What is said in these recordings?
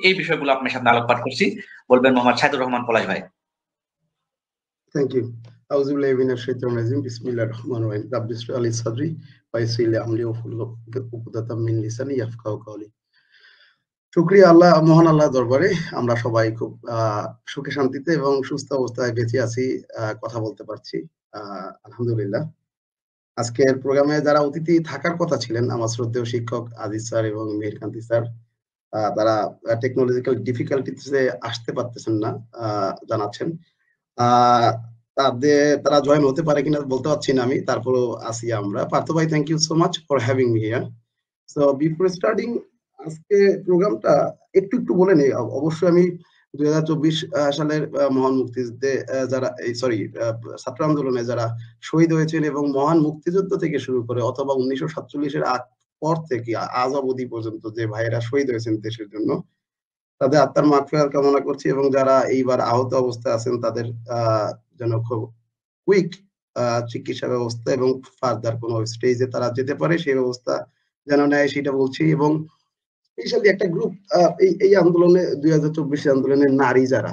এই বিষয়গুলো আপনার সামনে আলোকপাত করছি। বলবেন মোহাম্মদ সাইদুর রহমান পলাশ ভাই। Thank you. আউযুবিল্লাহি মিনাশ শাইতানির রাজিম। বিসমিল্লাহির রহমানির রহিম। রাব্বি ইশরাহ লি সাদরি ওয়া ইয়াসসির লি আমরি ওয়াহলুল উকদাতাম মিন লিসানি ইয়াফকাহু কাওলি। শুকরিয়া আল্লাহ, মহান আল্লাহর দরবারে আমরা সবাই খুব সুখে শান্তিতে এবং সুস্থ অবস্থায় বেঁচে আছি, কথা বলতে পারছি, আলহামদুলিল্লাহ। আজকের প্রোগ্রামে যারা অতিথি থাকার কথা ছিলেন, আমার শ্রদ্ধেয় শিক্ষক আজিজ স্যার এবং মেহেরকান্তি স্যার, তারা টেকনোলজিক্যাল ডিফিকাল্টিতে আসতে পারতেছেন না, জানাচ্ছেন। তারা জয়েন হতে পারে কিনা বলতে পারছি না আমি, তারপরেও আসি আমরা। পার্থ ভাই, thank you so much for having me here. So before starting আজকে প্রোগ্রামটা একটু বলে নেই। অবশ্যই আমি 2024 সালের মহান মুক্তিযুদ্ধে যারা ছাত্র আন্দোলনে যারা শহীদ হয়েছেন এবং মহান মুক্তিযুদ্ধ থেকে শুরু করে অথবা 1947-এর আগ পর থেকে আজ অবধি পর্যন্ত যে ভাইয়েরা শহীদ হয়েছেন দেশের জন্য, তাদের আত্মার মাগফিরাত কামনা করছি এবং যারা এইবার আহত অবস্থায় আছেন তাদের যেন খুব কুইক চিকিৎসা ব্যবস্থা এবং ফার্দার কোনো স্টেজে তারা যেতে পারে সেই ব্যবস্থা যেন নেয় সেটা বলছি। এবং স্পেশালি একটা গ্রুপ এই আন্দোলনে 2024 আন্দোলনের নারী যারা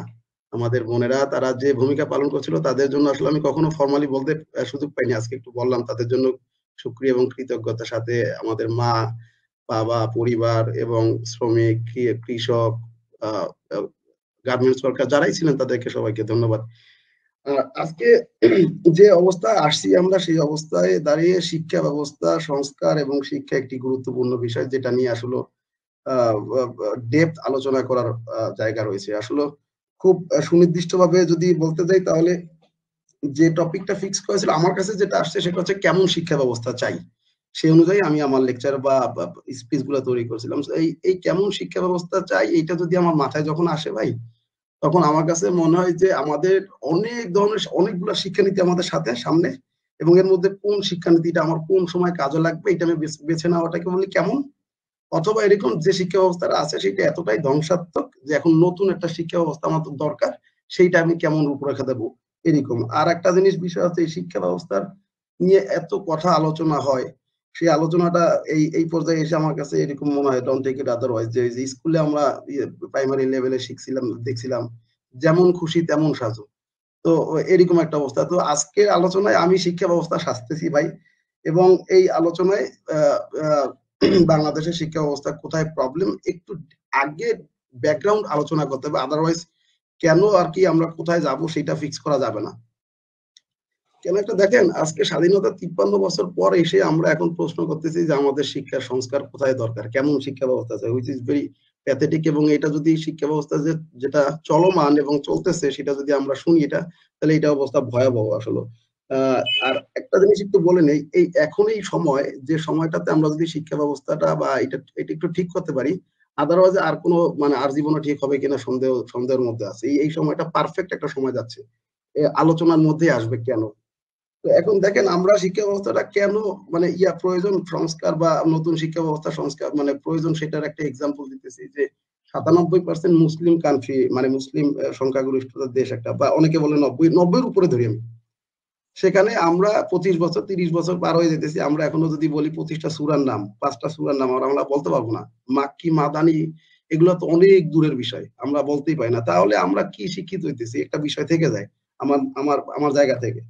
আমাদের বোনেরা, তারা যে ভূমিকা পালন করছিল তাদের জন্য আসলে আমি কখনো ফর্মালি বলতে সুযোগ পাইনি, আজকে একটু বললাম। তাদের জন্য শুকরিয়া এবং কৃতজ্ঞতার সাথে আমাদের মা, বাবা, পরিবার এবং শ্রমিক, কৃষক, গার্মেন্টস ওয়ার্কার যারাই ছিলেন তাদেরকে সবাইকে ধন্যবাদ। আজকে যে অবস্থায় আসছি আমরা, সেই অবস্থায় দাঁড়িয়ে শিক্ষা ব্যবস্থা সংস্কার এবং শিক্ষা একটি গুরুত্বপূর্ণ বিষয়, যেটা নিয়ে আসলে ডেপথ আলোচনা করার জায়গা রয়েছে। আসলে খুব সুনির্দিষ্টভাবে যদি বলতে যাই তাহলে যে টপিকটা ফিক্স করেছিল আমার কাছে যেটা আসছে সেটা হচ্ছে কেমন শিক্ষা ব্যবস্থা চাই। সেই অনুযায়ী আমি আমার লেকচার বা স্পিচ গুলো তৈরি করেছিলাম। এই কেমন শিক্ষা ব্যবস্থা চাই এইটা যদি আমার মাথায় যখন আসে ভাই, তখন আমার কাছে মনে হয় যে আমাদের অনেক ধরনের অনেকগুলো শিক্ষানীতি আমাদের সাথে সামনে, এবং এর মধ্যে কোন শিক্ষানীতিটা আমার কোন সময় কাজে লাগবে এটা আমি বেছে নেওয়াটাকে বলি কেমন। অথবা এরকম যে শিক্ষা ব্যবস্থাটা আছে সেটা এতটাই ধ্বংসাত্মক যে এখন নতুন একটা শিক্ষা ব্যবস্থা আমার দরকার, সেইটা আমি কেমন রূপরেখা দেবো এরকম। আর একটা জিনিস বিষয় হচ্ছে এই শিক্ষা ব্যবস্থার নিয়ে এত কথা আলোচনা হয়, সেই আলোচনাটা এই পর্যায়ে এসে আমার কাছে এরকম মনে হয় ডন্ট টেক ইট আদারওয়াইজ, যে স্কুলে আমরা প্রাইমারি লেভেলে শিখছিলাম, দেখছিলাম যেমন খুশি তেমন সাজো, তো এরকম একটা অবস্থা। তো আজকের আলোচনায় আমি শিক্ষা ব্যবস্থা সাজতেছি ভাই, এবং এই আলোচনায় বাংলাদেশের শিক্ষা ব্যবস্থা কোথায় প্রবলেম একটু আগে ব্যাকগ্রাউন্ড আলোচনা করতে হবে, আদারওয়াইজ কেন আর কি আমরা কোথায় যাব সেটা ফিক্স করা যাবে না। কেন একটা দেখেন, আজকে স্বাধীনতা 53 বছর পর এসে আমরা এখন প্রশ্ন করতেছি যে আমাদের শিক্ষা সংস্কার কোথায় দরকার, কেমন শিক্ষা ব্যবস্থা চাই, হুইচ ইজ ভেরি প্যাথেটিক। এবং এটা যদি শিক্ষা ব্যবস্থা যেটা চলমান এবং চলতেছে সেটা যদি আমরা শুনি এটা, তাহলে এটা অবস্থা ভয়াবহ আসলে। আর একটা জিনিস একটু বলে নেই, এই এখন এই সময়, যে সময়টাতে আমরা যদি শিক্ষা ব্যবস্থাটা বা এটা একটু ঠিক করতে পারি, আদারওয়াইজ আর কোনো মানে আর জীবনে ঠিক হবে কিনা সন্দেহের মধ্যে আছে। এই সময়টা পারফেক্ট একটা সময় যাচ্ছে, আলোচনার মধ্যে আসবে কেন। তো এখন দেখেন আমরা শিক্ষা ব্যবস্থাটা কেন মানে প্রয়োজন সংস্কার বা নতুন শিক্ষা ব্যবস্থা সংস্কার মানে প্রয়োজন, সেটার একটা এক্সাম্পল দিতেছি যে 97% মুসলিম কান্ট্রি, মানে মুসলিম সংখ্যাগরিষ্ঠতার দেশ একটা, বা অনেকে বলে 90-এর উপরে ধরি আমি, সেখানে আমরা 25 বছর 30 বছর পার হয়ে যেতেছি, আমরা এখনো যদি বলি 25টা সূরার নাম, 5টা সূরার নাম আমরা বলতে পারবো না। মাক্কি মাদানি এগুলো তো অনেক দূরের বিষয়, আমরা বলতেই পারি না। তাহলে আমরা কি শিক্ষিত হইতেছি, একটা বিষয় থেকে যায় আমার আমার আমার জায়গা থেকে।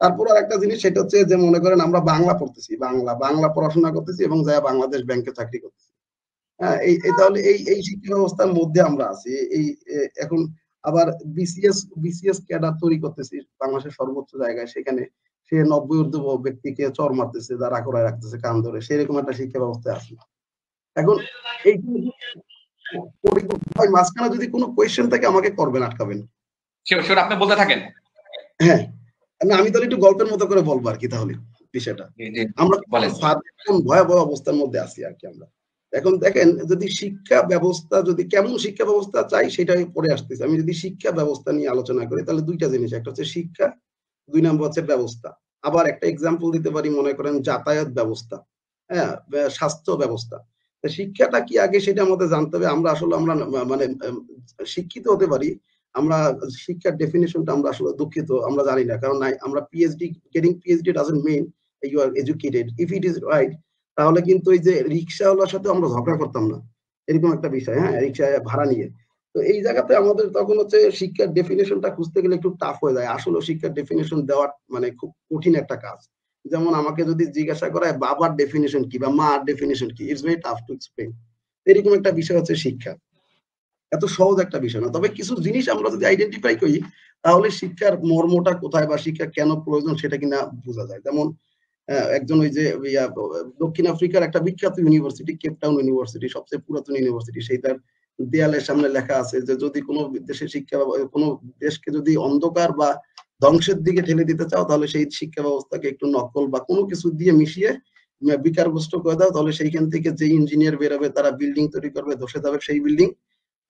তারপর আর একটা জিনিস, সেটা হচ্ছে যে মনে করেন আমরা বাংলা পড়তেছি, বাংলা পড়াশোনা করতেছি এবং যায় বাংলাদেশ ব্যাংকে চাকরি করতেছি। হ্যাঁ, তাহলে এই শিক্ষা ব্যবস্থার মধ্যে আমরা আছি। এখন আবার বিসিএস ক্যাডার তৈরি করতেছি বাংলাদেশের সর্বোচ্চ জায়গায়, সেখানে সে 90 ঊর্ধ্ব ব্যক্তিকে চর মারতেছে, যারা করায় রাখতেছে কান ধরে, সেরকম একটা শিক্ষা ব্যবস্থায় আছে। এখন এই মাঝখানে যদি কোনো কোয়েশ্চেন থাকে আমাকে করবেন, আটকাবেন। আপনি বলতে থাকেন। হ্যাঁ, আমি তাহলে একটু গল্পের মতো করে বলবো আর কি, তাহলে বিষয়টা আমরা ভয়াবহ অবস্থার মধ্যে আছি আর কি আমরা। এখন দেখেন, যদি শিক্ষা ব্যবস্থা যদি কেমন শিক্ষা ব্যবস্থা চাই সেটা পরে আসতেছে। আমি যদি শিক্ষা ব্যবস্থা নিয়ে আলোচনা করি তাহলে দুইটা জিনিস, একটা হচ্ছে শিক্ষা, 2 নম্বর হচ্ছে ব্যবস্থা। আবার একটা এক্সাম্পল দিতে পারি, মনে করেন যাতায়াত ব্যবস্থা, হ্যাঁ, স্বাস্থ্য ব্যবস্থা। শিক্ষাটা কি আগে সেটা আমাদের জানতে হবে। আমরা আসলে আমরা মানে শিক্ষিত হতে পারি, আমরা শিক্ষার ডেফিনিশনটা আমরা আসলে দুঃখিত আমরা জানি না, কারণ আমরা getting PhD doesn't mean you are educated. If it is right, তাহলে কিন্তু এই যে রিক্সাওয়ালার সাথে আমরা ঝগড়া করতাম না, এরকম একটা বিষয়, হ্যাঁ, রিক্সায় ভাড়া নিয়ে। তো এই জায়গাতে আমাদের তখন হচ্ছে শিক্ষার ডেফিনেশনটা খুঁজতে গেলে একটু টাফ হয়ে যায়। আসলে শিক্ষার ডেফিনেশন দেওয়া মানে খুব কঠিন একটা কাজ। যেমন আমাকে যদি জিজ্ঞাসা করা হয় বাবার ডেফিনেশন কি বা মার ডেফিনেশন কি, it's very tough to explain. এরকম একটা বিষয় হচ্ছে শিক্ষা। এত সহজ একটা বিষয় না। তবে কিছু জিনিস আমরা যদি আইডেন্টিফাই করি তাহলে শিক্ষার মর্মটা কোথায় বা শিক্ষা কেন প্রয়োজন সেটা কিনা বোঝা যায়। যেমন একজন ওই যে দক্ষিণ আফ্রিকার একটা বিখ্যাত ইউনিভার্সিটি, কেপটাউন ইউনিভার্সিটি, সবচেয়ে পুরাতন ইউনিভার্সিটি, সেইটার দেয়ালের সামনে লেখা আছে যে যদি কোনো দেশের শিক্ষা কোনো দেশকে যদি অন্ধকার বা ধ্বংসের দিকে ঠেলে দিতে চাও তাহলে সেই শিক্ষা ব্যবস্থাকে একটু নকল বা কোনো কিছু দিয়ে মিশিয়ে বিকারগ্রস্ত করে দাও, তাহলে সেইখান থেকে যে ইঞ্জিনিয়ার বেরোবে তারা বিল্ডিং তৈরি করবে, ধসে যাবে সেই বিল্ডিং,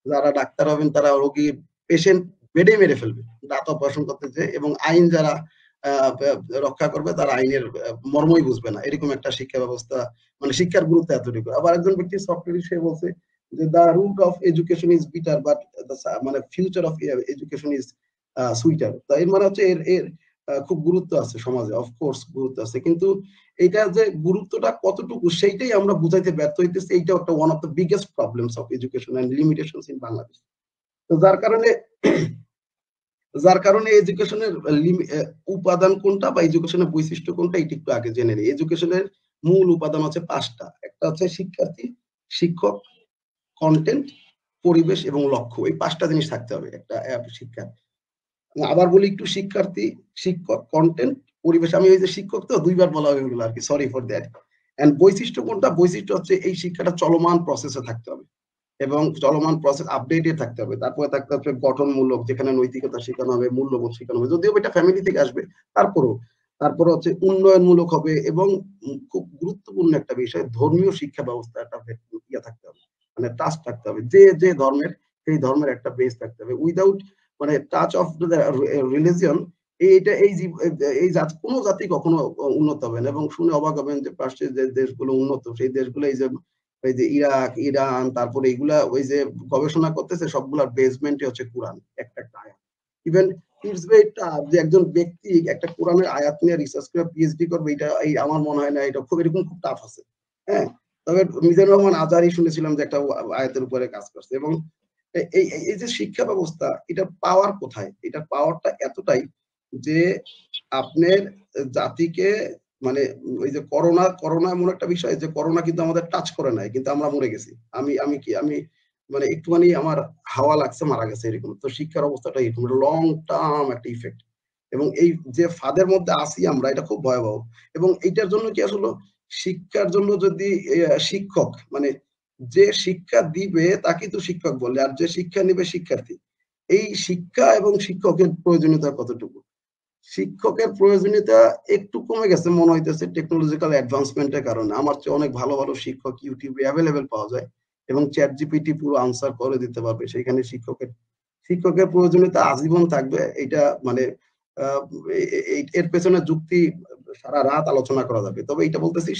যারা ডাক্তার হবেন তারা রোগী পেশেন্ট বেডে মেরে ফেলবে দাঁত অপারেশন করতে যে, এবং আইন যারা রক্ষা করবে তারা আইনের মর্মই বুঝবে না। এরকম একটা শিক্ষা ব্যবস্থা, মানে শিক্ষার গুরুত্ব এতটুকু। আবার একজন ব্যক্তি সফটওয়্যার সে বলছে যে the root of education is bitter but মানে future of education is sweeter. তো এর মানে হচ্ছে এর এর খুব গুরুত্ব আছে সমাজে, অফকোর্স গুরুত্ব আছে, কিন্তু এটা যে গুরুত্বটা কতটুকু সেইটাই আমরা বুঝাইতে ব্যর্থ হইতেছি। এইটা একটা one of the biggest problems of education and limitations in Bangladesh. তো যার কারণে এডুকেশনের উপাদান কোনটা বা এডুকেশনের বৈশিষ্ট্য কোনটা এটা একটু আগে জেনে নিই। এডুকেশনের মূল উপাদান হচ্ছে 5টা। একটা হচ্ছে শিক্ষার্থী, শিক্ষক, কন্টেন্ট, পরিবেশ এবং লক্ষ্য। এই 5টা জিনিস থাকতে হবে একটা শিক্ষা। আবার বলি একটু, শিক্ষার্থী, শিক্ষক, কন্টেন্ট, পরিবেশ। আমি ওই যে শিক্ষক তো দুইবার বলা হয়ে গেল আর কি, সরি ফর দ্যাট। এন্ড বৈশিষ্ট্য কোনটা? বৈশিষ্ট্য হচ্ছে এই শিক্ষাটা চলমান প্রসেসে থাকতে হবে এবং চলমান প্রসেস আপডেটেড থাকতে হবে। তারপরে থাকতে হবে গঠনমূলক, যেখানে নৈতিকতা শেখানো হবে, মূল্যবোধ শেখানো হবে, যদিও এটা ফ্যামিলি থেকে আসবে, তারপরেও। তারপরে হচ্ছে উন্নয়নমূলক হবে এবং খুব গুরুত্বপূর্ণ একটা বিষয়, ধর্মীয় শিক্ষা ব্যবস্থা একটা ইয়ে থাকতে হবে, মানে ট্রাস্ট থাকতে হবে। যে যে ধর্মের সেই ধর্মের একটা বেস থাকতে হবে। উইদাউট মানে টাচ অফ রিলিজিয়ন এইটা এই জাতি, কোনো জাতি কখনো উন্নত হবে না। এবং শুনে অবাক হবেন যে পাশের যে দেশগুলো উন্নত, সেই দেশগুলো এই যে ইরাক, ইরান, তারপরে এগুলা ওই যে গবেষণা করতেছে সবগুলার বেসমেন্টে হচ্ছে কোরআন, একটা একটা আয়াত। ইভেন ইটস ভেরি টাফ যে একজন ব্যক্তি একটা কোরআনের আয়াত নিয়ে রিসার্চ করে পিএইচডি করবে, এটা এই আমার মনে হয় না এটা খুব এরকম খুব টাফ আছে। হ্যাঁ, তবে মিজানুর রহমান আজহারি শুনেছিলাম যে একটা আয়াতের উপরে কাজ করছে। এবং এই যে শিক্ষা ব্যবস্থা, এটা পাওয়ার কোথায়? এটার পাওয়ারটা এতটাই যে আপনার জাতিকে মানে ওই যে করোনা এমন একটা বিষয় যে করোনা কিন্তু আমাদের টাচ করে নাই, কিন্তু আমরা মরে গেছি। আমি মানে একটুখানি আমার হাওয়া লাগছে মারা গেছে এরকম। তো শিক্ষার অবস্থাটা এরকম লং টার্ম একটা ইফেক্ট, এবং এই যে ফাঁদের মধ্যে আসি আমরা, এটা খুব ভয়াবহ। এবং এইটার জন্য কি আসলে শিক্ষার জন্য যদি শিক্ষক মানে যে শিক্ষা দিবে তাকে তো শিক্ষক বলে, আর যে শিক্ষা নেবে শিক্ষার্থী। এই শিক্ষা এবং শিক্ষকের প্রয়োজনীয়তা কতটুকু? শিক্ষকের প্রয়োজনীয়তা একটু কমে গেছে মনে হইতেছে টেকনোলজিক্যাল অ্যাডভান্সমেন্টের কারণে। আমার চেয়ে অনেক ভালো ভালো শিক্ষক ইউটিউবে অ্যাভেলেবেল পাওয়া যায় এবং চ্যাট জিপিটি পুরো আনসার করে দিতে পারবে। সেখানে শিক্ষকের প্রয়োজনীয়তা আজীবন থাকবে। এটা মানে এর পেছনে যুক্তি সারা রাত আলোচনা করা যাবে। তবে এটা বলতেছি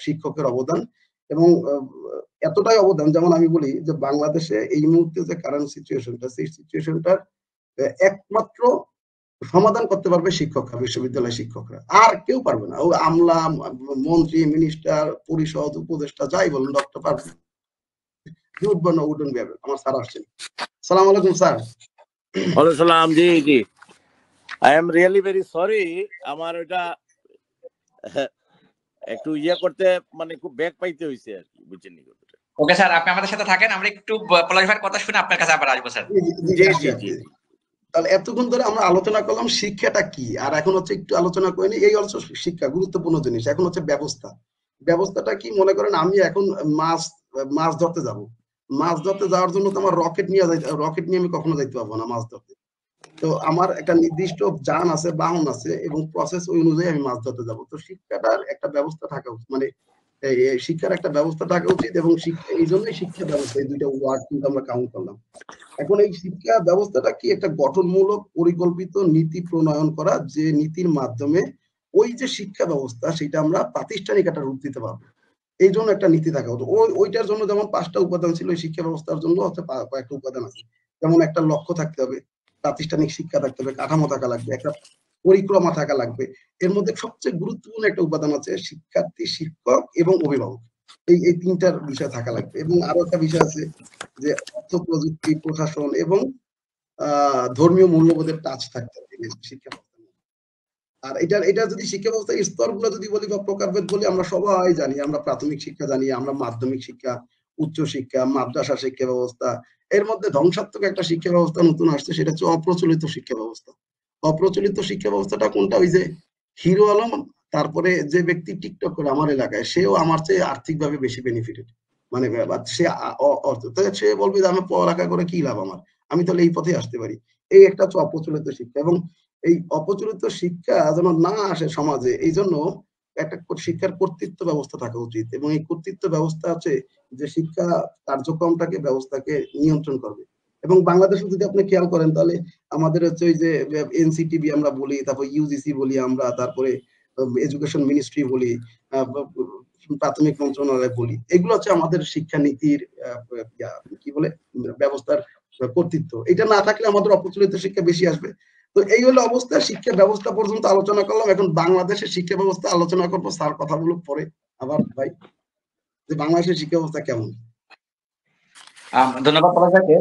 শিক্ষকের অবদান এবং এতটাই অবদান, যেমন আমি বলি যে বাংলাদেশে এই মুহূর্তে যে কারেন্ট সিচুয়েশনটা, সেই সিচুয়েশনটার একমাত্র সমাধান করতে পারবে শিক্ষকরা, বিশ্ববিদ্যালয়ের শিক্ষকরা, আর কেউ পারবে না। ও আমলা, মন্ত্রী, মিনিস্টার, পরিষদ, উপদেষ্টা যাই বলুন, ডক্টর পারবে না। আমার স্যার আসছেন। সালাম আলাইকুম স্যার। ওয়ালাইকুম সালাম। জি জি, I am really very sorry. আমার ওটা একটু ইয়ে করতে মানে খুব ব্যাক পাইতে হয়েছে আর কি, বুঝছেন? ওকে স্যার, আপনি আমাদের সাথে থাকেন, আমরা একটু পলাশভাইয়ের কথা শুনে আপনার কাছে আবার আসবো স্যার। জি জি জি। তাহলে এতক্ষণ ধরে আমরা আলোচনা করলাম শিক্ষাটা কি, আর এখন হচ্ছে একটু আলোচনা করিনি এই অংশ। শিক্ষা গুরুত্বপূর্ণ জিনিস, এখন হচ্ছে ব্যবস্থাটা কি? মনে করেন আমি এখন মাছ ধরতে যাব। মাছ ধরতে যাওয়ার জন্য তো আমার রকেট নিয়ে আমি কখনো যাইতে পারবো না মাছ ধরতে। তো আমার একটা নির্দিষ্ট যান আছে, বাহন আছে, এবং প্রসেস ওই অনুযায়ী আমি মাছ ধরতে যাবো। তো শিক্ষাটার একটা ব্যবস্থা থাকা উচিত, মানে শিক্ষার একটা ব্যবস্থা থাকা উচিত। এবং এই জন্যই শিক্ষা ব্যবস্থা, এই দুইটা ওয়ার্ড কিন্তু আমরা কাউন্ট করলাম। এখন এই শিক্ষা ব্যবস্থাটা কি? একটা গঠনমূলক পরিকল্পিত নীতি প্রণয়ন করা, যে নীতির মাধ্যমে ওই যে শিক্ষা ব্যবস্থা সেটা আমরা প্রাতিষ্ঠানিক একটা রূপ দিতে পারবো। এই জন্য একটা নীতি থাকা হতো। ওইটার জন্য যেমন 5টা উপাদান ছিল, এই শিক্ষা ব্যবস্থার জন্য হচ্ছে কয়েকটা উপাদান আছে। যেমন একটা লক্ষ্য থাকতে হবে, প্রাতিষ্ঠানিক শিক্ষা থাকতে হবে, কাঠামো থাকা লাগবে, একটা পরিক্রমা থাকা লাগবে। এর মধ্যে সবচেয়ে গুরুত্বপূর্ণ একটা উপাদান আছে শিক্ষার্থী, শিক্ষক এবং অভিভাবক। এই তিনটার বিষয় থাকা লাগবে। এবং আরো একটা বিষয় আছে যে অর্থ, প্রযুক্তি, প্রশাসন এবং ধর্মীয় মূল্যবোধের টাচ থাকতে হবে শিক্ষা ব্যবস্থার মধ্যে। আর এটা যদি শিক্ষা ব্যবস্থার স্তরগুলো যদি বলি বা প্রকারভেদ বলি, আমরা সবাই জানি, আমরা প্রাথমিক শিক্ষা জানি, আমরা মাধ্যমিক শিক্ষা, উচ্চ শিক্ষা, মাদ্রাসা শিক্ষা ব্যবস্থা। এর মধ্যে ধ্বংসাত্মক একটা শিক্ষা ব্যবস্থা নতুন আসছে, সেটা হচ্ছে অপ্রচলিত শিক্ষা ব্যবস্থা। অপ্রচলিত শিক্ষা ব্যবস্থাটা কোনটা? ওই যে হিরো আলম, তারপরে যে ব্যক্তি টিকটক করে আমার এলাকায়, সেও আমার চেয়ে আর্থিকভাবে বেশি বেনিফিটেড, মানে সে অর্থ সে বলবে যে আমি পড়ালেখা করে কি লাভ আমার, আমি তাহলে এই পথে আসতে পারি। এই একটা হচ্ছে অপ্রচলিত শিক্ষা। এবং এই অপ্রচলিত শিক্ষা যেন না আসে সমাজে, এই জন্য একটা শিক্ষার কর্তৃত্ব ব্যবস্থা থাকা উচিত। এবং এই কর্তৃত্ব ব্যবস্থা আছে যে শিক্ষা কার্যক্রমটাকে, ব্যবস্থাকে নিয়ন্ত্রণ করবে। এবং বাংলাদেশে যদি আপনি খেয়াল করেন, তাহলে আমাদের হচ্ছে ওই যে এনসিটিবি আমরা বলি, তারপর ইউজিসি বলি আমরা, তারপরে এডুকেশন মিনিস্ট্রি বলি, প্রাথমিক মন্ত্রণালয় বলি, এগুলো হচ্ছে আমাদের শিক্ষানীতির কি বলে ব্যবস্থার কর্তৃত্ব। এটা না থাকলে আমাদের অপ্রচলিত শিক্ষা বেশি আসবে। তো এই হলো অবস্থা। শিক্ষা ব্যবস্থা পর্যন্ত আলোচনা করলাম, এখন বাংলাদেশের শিক্ষা ব্যবস্থা আলোচনা করবো। স্যার কথা বলুক পরে আবার ভাই, যে বাংলাদেশের শিক্ষা ব্যবস্থা কেমন। ধন্যবাদ পলাশ ভাইকে।